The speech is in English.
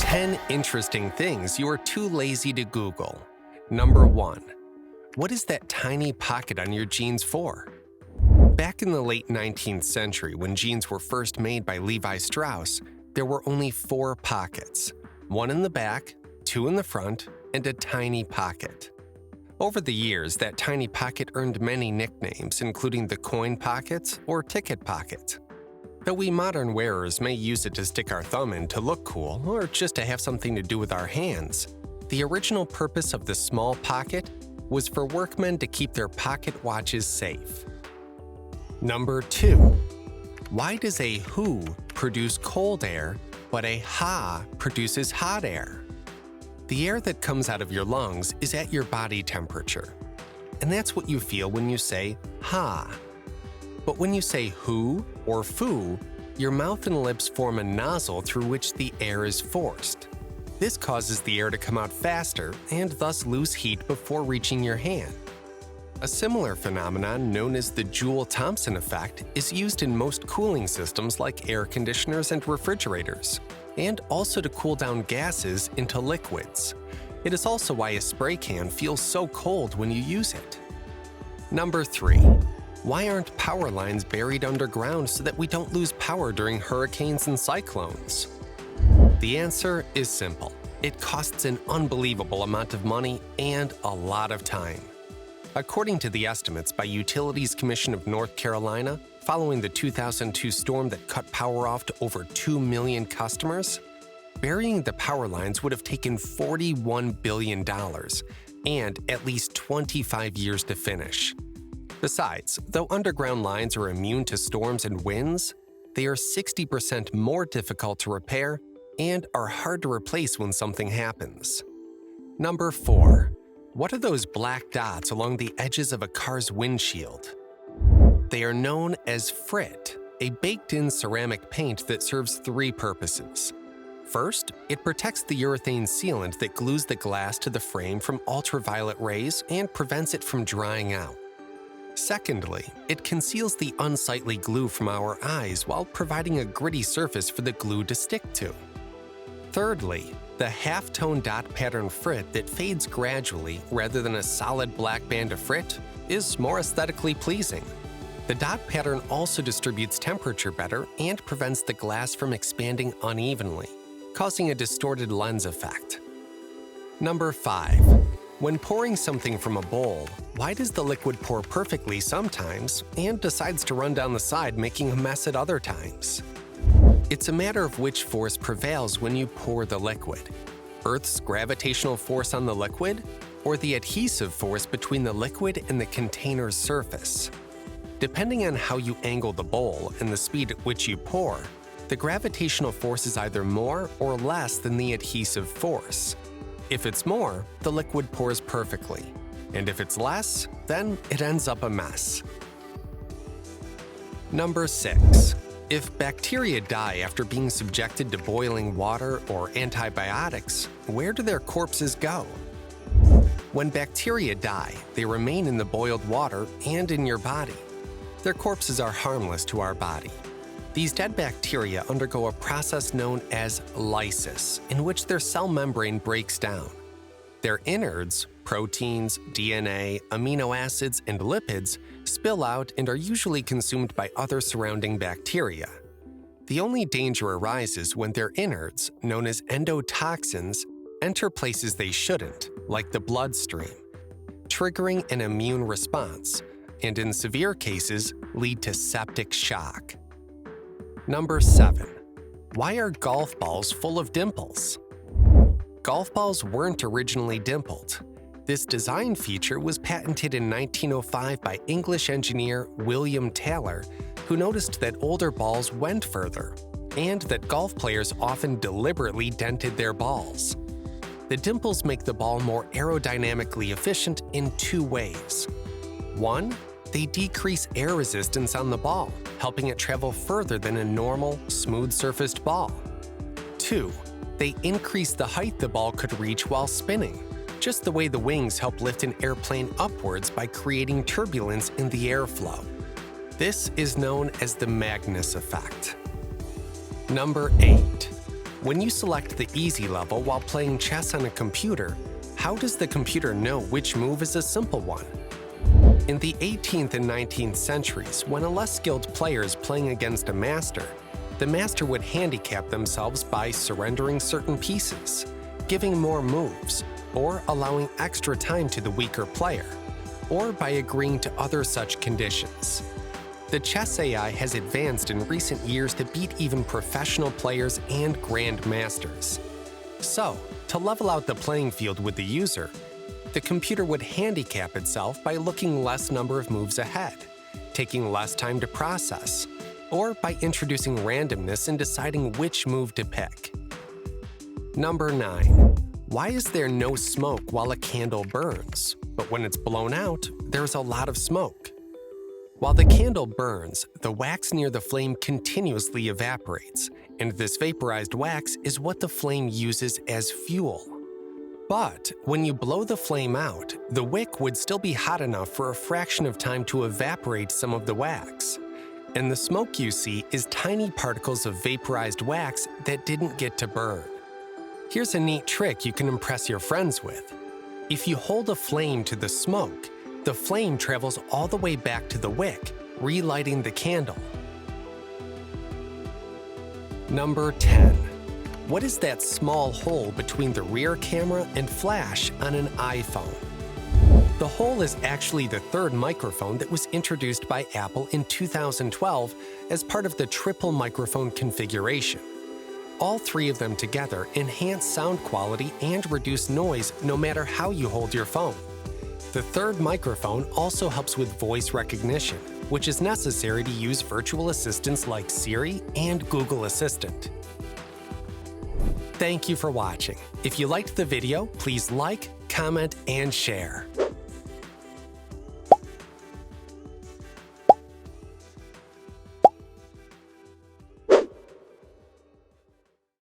10 interesting things you are too lazy to Google. Number 1. What is that tiny pocket on your jeans for? Back in the late 19th century, when jeans were first made by Levi Strauss, there were only 4 pockets. 1 in the back, 2 in the front, and a tiny pocket. Over the years, that tiny pocket earned many nicknames, including the coin pocket or ticket pocket. Though we modern wearers may use it to stick our thumb in to look cool or just to have something to do with our hands, the original purpose of the small pocket was for workmen to keep their pocket watches safe. Number 2. Why does a who produce cold air, but a ha produces hot air? The air that comes out of your lungs is at your body temperature, and that's what you feel when you say ha. But when you say who or foo, your mouth and lips form a nozzle through which the air is forced. This causes the air to come out faster and thus lose heat before reaching your hand. A similar phenomenon known as the Joule-Thomson effect is used in most cooling systems like air conditioners and refrigerators, and also to cool down gases into liquids. It is also why a spray can feels so cold when you use it. Number 3. Why aren't power lines buried underground so that we don't lose power during hurricanes and cyclones? The answer is simple. It costs an unbelievable amount of money and a lot of time. According to the estimates by Utilities Commission of North Carolina, following the 2002 storm that cut power off to over 2 million customers, burying the power lines would have taken $41 billion and at least 25 years to finish. Besides, though underground lines are immune to storms and winds, they are 60% more difficult to repair and are hard to replace when something happens. Number 4. What are those black dots along the edges of a car's windshield? They are known as frit, a baked-in ceramic paint that serves 3 purposes. First, it protects the urethane sealant that glues the glass to the frame from ultraviolet rays and prevents it from drying out. Secondly, it conceals the unsightly glue from our eyes while providing a gritty surface for the glue to stick to. Thirdly, the half-tone dot pattern frit that fades gradually rather than a solid black band of frit is more aesthetically pleasing. The dot pattern also distributes temperature better and prevents the glass from expanding unevenly, causing a distorted lens effect. Number 5. When pouring something from a bowl, why does the liquid pour perfectly sometimes and decides to run down the side, making a mess at other times? It's a matter of which force prevails when you pour the liquid: Earth's gravitational force on the liquid, or the adhesive force between the liquid and the container's surface. Depending on how you angle the bowl and the speed at which you pour, the gravitational force is either more or less than the adhesive force. If it's more, the liquid pours perfectly, and if it's less, then it ends up a mess. Number 6. If bacteria die after being subjected to boiling water or antibiotics, where do their corpses go? When bacteria die, they remain in the boiled water and in your body. Their corpses are harmless to our body. These dead bacteria undergo a process known as lysis, in which their cell membrane breaks down. Their innards, proteins, DNA, amino acids, and lipids spill out and are usually consumed by other surrounding bacteria. The only danger arises when their innards, known as endotoxins, enter places they shouldn't, like the bloodstream, triggering an immune response, and in severe cases, lead to septic shock. Number 7. Why are golf balls full of dimples? Golf balls weren't originally dimpled. This design feature was patented in 1905 by English engineer William Taylor, who noticed that older balls went further, and that golf players often deliberately dented their balls. The dimples make the ball more aerodynamically efficient in 2 ways. 1. They decrease air resistance on the ball, helping it travel further than a normal, smooth-surfaced ball. 2. They increase the height the ball could reach while spinning, just the way the wings help lift an airplane upwards by creating turbulence in the airflow. This is known as the Magnus effect. Number 8. When you select the easy level while playing chess on a computer, how does the computer know which move is a simple one? In the 18th and 19th centuries, when a less skilled player is playing against a master, the master would handicap themselves by surrendering certain pieces, giving more moves, or allowing extra time to the weaker player, or by agreeing to other such conditions. The chess AI has advanced in recent years to beat even professional players and grandmasters. So, to level out the playing field with the user, the computer would handicap itself by looking less number of moves ahead, taking less time to process, or by introducing randomness and deciding which move to pick. Number 9. Why is there no smoke while a candle burns, but when it's blown out, there's a lot of smoke? While the candle burns, the wax near the flame continuously evaporates, and this vaporized wax is what the flame uses as fuel. But when you blow the flame out, the wick would still be hot enough for a fraction of time to evaporate some of the wax. And the smoke you see is tiny particles of vaporized wax that didn't get to burn. Here's a neat trick you can impress your friends with. If you hold a flame to the smoke, the flame travels all the way back to the wick, relighting the candle. Number 10. What is that small hole between the rear camera and flash on an iPhone? The hole is actually the third microphone that was introduced by Apple in 2012 as part of the triple microphone configuration. All three of them together enhance sound quality and reduce noise no matter how you hold your phone. The third microphone also helps with voice recognition, which is necessary to use virtual assistants like Siri and Google Assistant. Thank you for watching. If you liked the video, please like, comment, and share.